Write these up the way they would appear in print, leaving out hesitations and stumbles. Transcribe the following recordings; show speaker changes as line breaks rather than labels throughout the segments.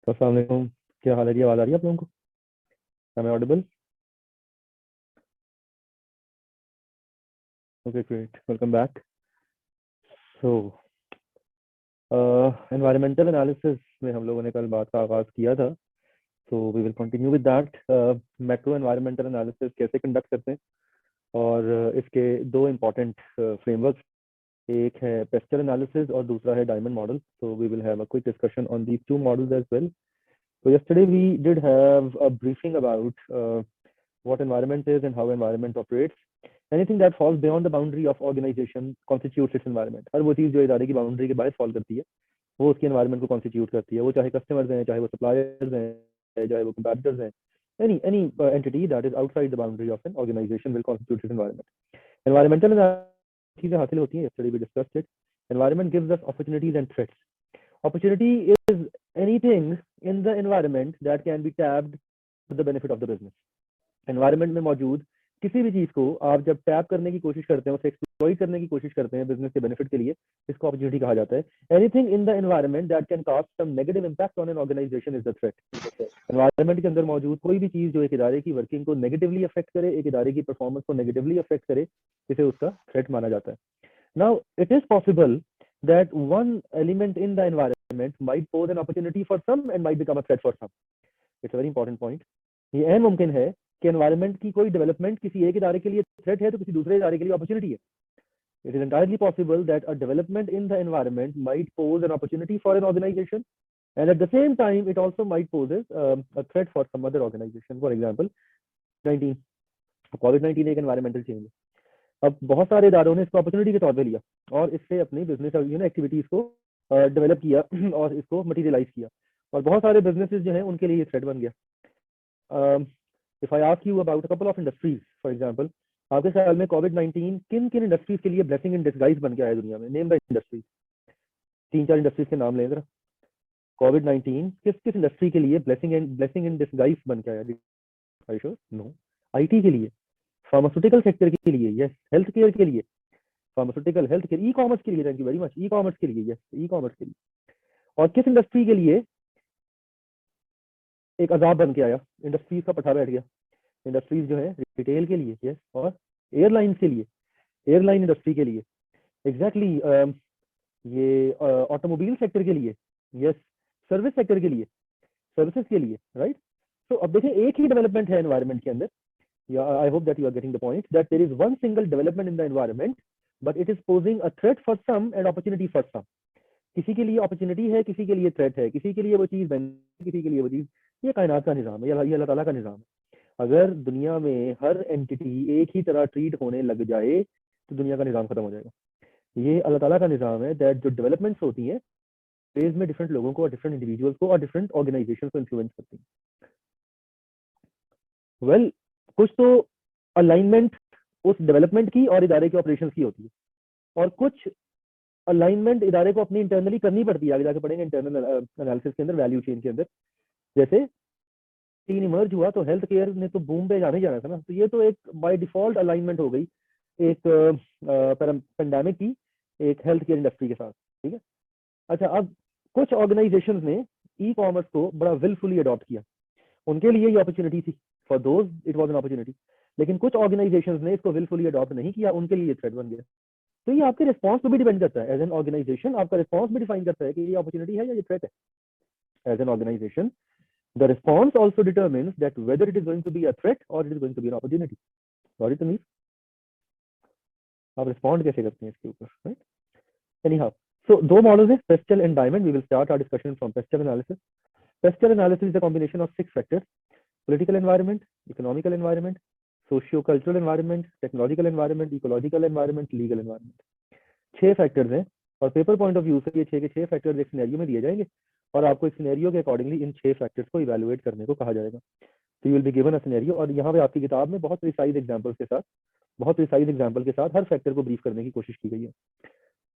अस्सलाम वालेकुम। क्या हाल है जी? आवाज़ आ रही है आप लोगों को? Am I audible? Okay, great, welcome back. So environmental analysis में हम लोगों ने कल बात का आगाज़ किया था, so we will continue with that. Macro environmental analysis कैसे कंडक्ट करते हैं, और इसके दो इम्पॉर्टेंट फ्रेमवर्क्स, एक है पेस्टल एनालिसिस और दूसरा है diamond model. So we will have a quick discussion on these two models as well. So yesterday we did have a briefing about what environment is and how environment operates. Anything that falls beyond the boundary of organization constitutes its environment. हर वो चीज़ जो इदारे की boundary के बाहर fall करती है वो उसकी एनवायरनमेंट को कॉन्स्टिट्यूट करती है। वो चाहे कस्टमर्स हैं, चाहे वो सप्लायर्स हैं, चाहे वो कंपैटिटर्स हैं, any entity that is outside the boundary of an organization will constitute its environment. Environmental चीज़ें हासिल होती हैं, yesterday we discussed it. Environment gives us opportunities and threats. Opportunity is anything in the environment that can be tapped for the benefit of the business. Environment में मौजूद किसी भी चीज को आप जब टैप करने की कोशिश करते हैं, उसे एक्सप्लॉइट करने की कोशिश करते हैं बिजनेस के बेनिफिट के लिए, इसको अपॉर्चुनिटी कहा जाता है। Anything in the environment that can cast some negative impact on an organisation is the threat. Environment के अंदर मौजूद कोई भी चीज जो एक इदारे की वर्किंग को नेगेटिवली अफेक्ट करे, एक इदारे की परफॉर्मेंस को नेगेटिवली अफेक्ट करे, इसे उसका थ्रेट माना जाता है। Now, it is possible that one element in the environment might pose an opportunity for some and might become a threat for some. It's a very important point. ये अहम मुमकिन है कि एनवायरनमेंट की कोई डेवलपमेंट किसी एक इदारे के लिए थ्रेट है तो किसी दूसरे इदारे के लिए अपॉर्चुनिटी है। It is entirely possible that a development in the environment might pose an opportunity for an organization, and at the same time, it also might poses a threat for some other organization. For example, 19 COVID-19 एक environmental change है। अब बहुत सारे इदारों ने इसको opportunity के तौर पे लिया और इससे अपनी बिजनेस एक्टिविटीज को डेवलप किया और इसको मटीरियलाइज किया, और बहुत सारे बिजनेसेस जो हैं उनके लिए ये थ्रेट बन गया। If I ask you about a couple of industries, for example, आपके ख्याल में कोविड-19 किन किन इंडस्ट्रीज के लिए ब्लेसिंग इन डिस्गाइज बन गया है दुनिया में? नेम द इंडस्ट्रीज, तीन चार इंडस्ट्रीज के नाम लें जरा। कोविड-19 किस किस इंडस्ट्री के लिए ब्लेसिंग इन डिस्गाइज बन गया है? I sure? नो। आईटी के लिए, फार्मास्यूटिकल सेक्टर के लिए, यस, हेल्थ केयर के लिए, pharmaceutical, health care, e commerce के लिए, thank you very much, e commerce के लिए, यस, ई कॉमर्स के लिए। और किस इंडस्ट्री के लिए एक अजाब बन के आया, इंडस्ट्रीज का पठा बैठ गया? इंडस्ट्रीज जो है रिटेल के लिए, यस, और एयरलाइंस के लिए, एयरलाइन इंडस्ट्री के लिए, एग्जैक्टली ये ऑटोमोबाइल सेक्टर के लिए, यस, सर्विस सेक्टर के लिए, सर्विसेज के लिए, राइट। तो अब देखें, एक ही डेवलपमेंट है एनवायरनमेंट के अंदर। I hope that you are getting the point that there is one single development in the environment, but it is posing a threat for some and opportunity for some. किसी के लिए opportunity है, किसी के लिए threat है, किसी के लिए वो चीज किसी के लिए वो चीज। ये कायनात का निजाम है, ये अल्लाह ताला का निजाम है। अगर दुनिया में हर एंटिटी एक ही तरह ट्रीट होने लग जाए तो दुनिया का निजाम खत्म हो जाएगा। ये अल्लाह ताला का निजाम है दैट जो डेवलपमेंट्स होती हैं फेज में डिफरेंट लोगों को और डिफरेंट इंडिविजुअल्स को और डिफरेंट ऑर्गेनाइजेशन को इन्फ्लुएंस करती हैं। वेल, कुछ तो अलाइनमेंट उस डेवलपमेंट की और इदारे के ऑपरेशंस की होती है, और कुछ अलाइनमेंट इदारे को अपनी इंटरनली करनी पड़ती है। आगे जाके पढ़ेंगे इंटरनल एनालिसिस के अंदर, वैल्यू चेन के अंदर। जैसे टीन इमर्ज हुआ तो हेल्थ केयर ने तो बूम पे जाना ही जाना था ना, तो ये तो एक बाय डिफॉल्ट अलाइनमेंट हो गई एक पेंडेमिक की एक हेल्थ केयर इंडस्ट्री के साथ, ठीक है। अच्छा, अब कुछ ऑर्गेनाइजेशंस ने ई कॉमर्स को बड़ा विलफुली अडॉप्ट किया, उनके लिए ये अपॉर्चुनिटी थी, for those it was an opportunity. लेकिन कुछ ऑर्गेनाइजेशंस ने इसको विलफुली अडॉप्ट नहीं किया, उनके लिए थ्रेट बन गया। तो ये आपके रिस्पॉन्स पे भी डिपेंड करता है। एज एन ऑर्गेनाइजेशन आपका रिस्पॉन्स भी डिफाइन करता है कि ये अपॉर्चुनिटी है या ये थ्रेट है। As an organization the response also determines that whether it is going to be a threat और it is going to be an opportunity. Sorry to me, आप रिस्पॉन्ड कैसे करते हैं इसके ऊपर, राइट? एनीहाउ, सो दो मॉडल्स हैं, PESTEL and diamond. We will start our discussion from PESTEL analysis. PESTEL analysis is a combination of 6 factors: political environment, economical environment, socio-cultural environment, technological environment, ecological environment, legal environment। 6 factors हैं, और paper point of view से ये 6 के 6 factors एक scenario में दिए जाएंगे और आपको एक सिनेरियो के अकॉर्डिंगली इन 6 फैक्टर्स को इवैल्यूएट करने को कहा जाएगा। तो you will be given a scenario, और यहाँ पे आपकी किताब में बहुत प्रिसाइज एग्जांपल्स के साथ, बहुत प्रिसाइज एग्जांपल के साथ हर फैक्टर को ब्रीफ करने की कोशिश की गई है।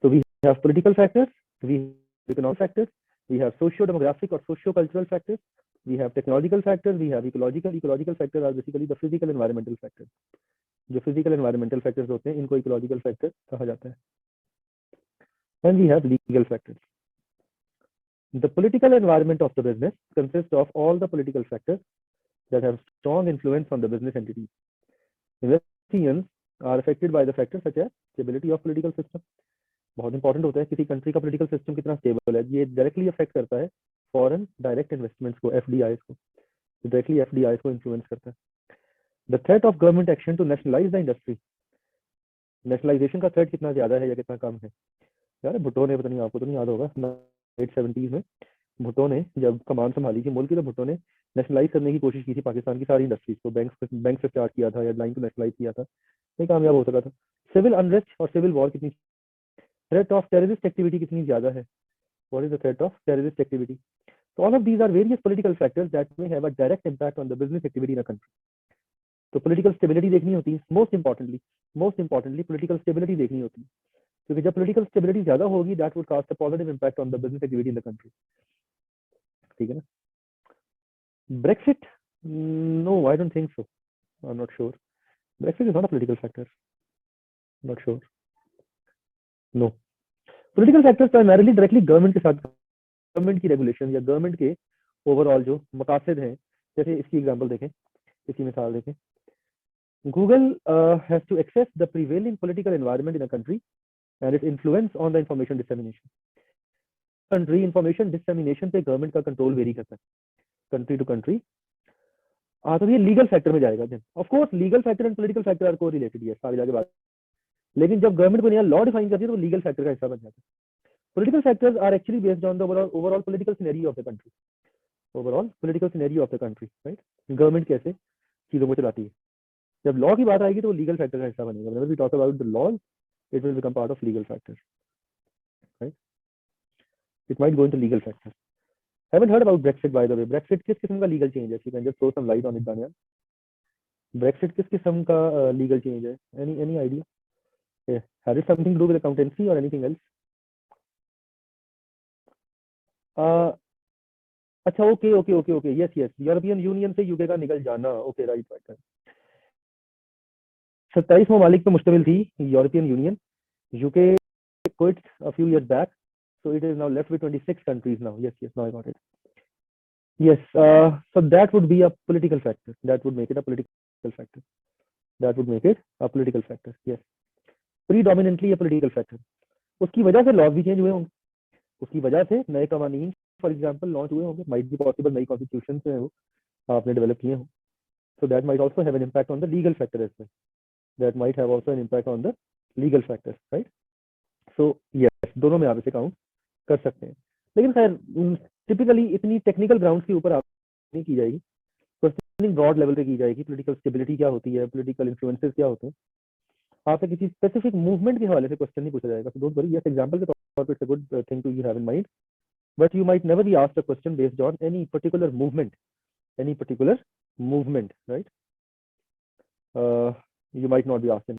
तो we have political factors, we have economic factors, we have socio-demographic or socio-cultural factors, we have technological factors, we have ecological factors are basically the physical environmental factors। जो physical environmental factors होते हैं इनको ecological factors कहा जाता है। And we have legal factors। The political environment of the business consists of all the political factors that have strong influence on the business entities. Investigations are affected by the factors such as stability of political system. बहुत important होता है किसी country का political system कितना stable है, ये directly affect करता है फॉरेन डायरेक्ट इन्वेस्टमेंट्स को, एफडीआई को, डायरेक्टली एफडीआई को इन्फ्लुएंस करता है. The threat of government action to nationalise the industry. Nationalisation का थ्रेट कितना ज्यादा है या कितना कम है. यार भुट्टो ने, पता नहीं आपको तो नहीं याद होगा, 1970s में भुट्टो ने जब कमान संभाली थी मुल्क की, तो भुट्टो ने नेशनलाइज करने की कोशिश की थी पाकिस्तान की सारी इंडस्ट्रीज को. बैंक से स्टार्ट किया था या लाइन को नेशनलाइज किया था, नहीं कामयाब हो सका था. सिविल अनरेस्ट और सिविल वॉर कितनी, थ्रेट ऑफ टेररिस्ट एक्टिविटी कितनी ज्यादा है. What is the threat of terrorist activity. So all of these are various political factors that may have a direct impact on the business activity in a country. तो political stability देखनी होती है, most importantly political stability देखनी होती है, क्योंकि जब political stability ज्यादा होगी that would cast a positive impact on the business activity in the country. ठीक है ना. Brexit, no, I don't think so. I'm not sure. Brexit is not a political factor. Not sure. No. Political factors primarily directly government के साथ, government की regulation या government के overall जो मकासद हैं. जैसे इसकी एग्जांपल देखें, इसकी मिसाल देखें. Google has to access the prevailing political environment in a country and its influence on the information dissemination. Country information dissemination पे गवर्नमेंट का कंट्रोल वेरी करता है कंट्री टू कंट्री. तो ये लीगल फैक्टर में जाएगा. Then of course legal factor and political factor are correlated, ये सारी जाके बात. लेकिन जब गवर्नमेंट को नया लॉ डिफाइन करती है तो लीगल फैक्टर का हिस्सा बन जाता है. Political factors are actually based on the overall political scenario of the country. Overall political scenario of the country, right? Government कैसे चीजों को चलाती है. जब लॉ की बात आएगी तो लीगल फैक्टर का हिस्सा बनेगा. Whenever we talk about the laws, it will become part of legal factor, right? It might go into legal factor. Haven't heard about Brexit by the way. Brexit किस किस्म का legal change है? You can just throw some light on it, Daniel. Brexit किस किस्म का legal change है? Any idea? Yeah. Has it something to do with accountancy or anything else? अच्छा, okay, yes, European union से UK का निकल जाना. Okay, right. 27 ममालिक पे मुश्तमिल थी European union. UK quit a few years back, so it is now left with 26 countries now. Yes, now I got it. Yes, so that would be a political factor. That would make it a political factor. Yes, predominantly a political factor. उसकी वजह से laws भी change हुए होंगे, उसकी वजह से नए कवानीन फॉर एग्जांपल लॉन्च हुए होंगे. माइट बी पॉसिबल नई कॉन्स्टिट्यूशन से वो आपने डेवलप किए हो. So that might also have an impact on the legal factor as well. That might have also an impact on the legal factor, right. So yes, दोनों में आप इसे काउंट कर सकते हैं. लेकिन खैर टिपिकली इतनी टेक्निकल ग्राउंड्स के ऊपर आप नहीं की जाएगी, क्वेश्चनिंग ब्रॉड लेवल पे की जाएगी. पॉलिटिकल स्टेबिलिटी क्या होती है, पॉलिटिकल इन्फ्लुएंसेस क्या होते हैं, आपसे किसी स्पेसिफिक मूवमेंट के हवाले से क्वेश्चन नहीं पूछा जाएगा. So don't worry. Yes, example के तौर पे it's a good thing to you have in mind, but you might never be asked a question based on any particular movement, right. You might not be asked